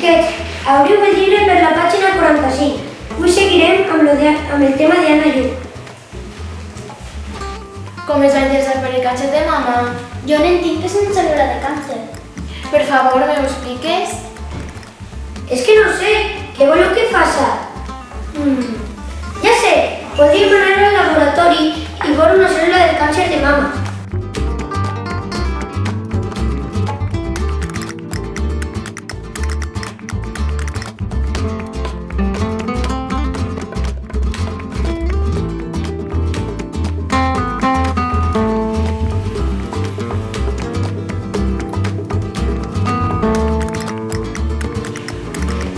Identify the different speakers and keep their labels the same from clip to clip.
Speaker 1: Xiquets, obriu el llibre per la pàgina 45. Avui seguirem amb el tema d'Anna Lluc.
Speaker 2: Com es va interessar per el càncer de mama?
Speaker 3: Jo no entenc que és una cèl·lula de càncer.
Speaker 2: Per favor, me ho expliques?
Speaker 1: És que no sé, què voleu que faça? Ja sé, podríem anar al laboratori i veure una cèl·lula del càncer de mama.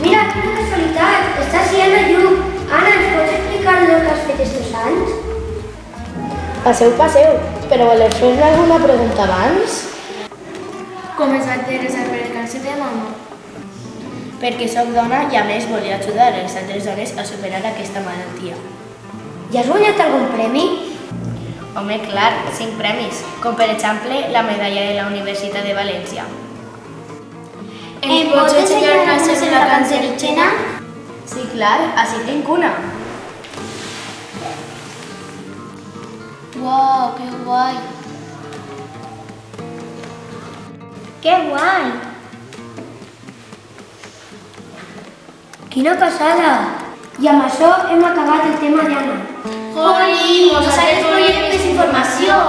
Speaker 1: Mira, quina casualitat! Està així Anna Lluc. Anna, ens pots explicar el que has fet estos anys?
Speaker 4: Passeu, però voleu fer-me alguna pregunta abans?
Speaker 2: Com es va interessar per el càncer de mama?
Speaker 4: Perquè sóc dona i a més volia ajudar a les altres dones a superar aquesta malaltia.
Speaker 1: Ja has guanyat algun premi?
Speaker 4: Home, clar, 5 premis, com per exemple la medalla de la Universitat de València.
Speaker 2: Ens pots ensenyar una cèl·lula cancerígena?
Speaker 4: Sí, clar, així tinc una.
Speaker 2: Uau, que guai!
Speaker 3: Que guai!
Speaker 1: Quina passada! I amb això hem acabat el tema d'Anna.
Speaker 2: Jolín, nosaltres volíem més informació!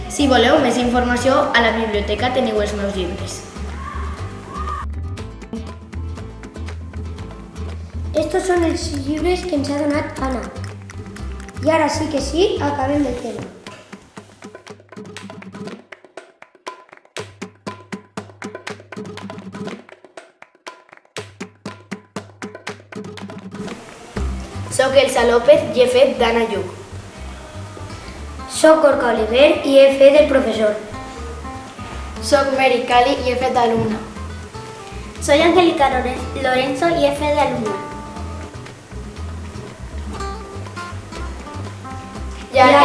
Speaker 4: Si voleu més informació, a la biblioteca teniu els meus llibres.
Speaker 1: Estos són els llibres que ens ha donat Anna. I ara sí que sí, acabem el tema.
Speaker 4: Soc Elsa López i he fet d'Anna Lluc.
Speaker 1: Soc Gorka Oliver i he fet el professor.
Speaker 2: Soc Mary Cali i he fet d'alumna.
Speaker 3: Soy Angélica Lorenzo y F de alumna.
Speaker 2: I ara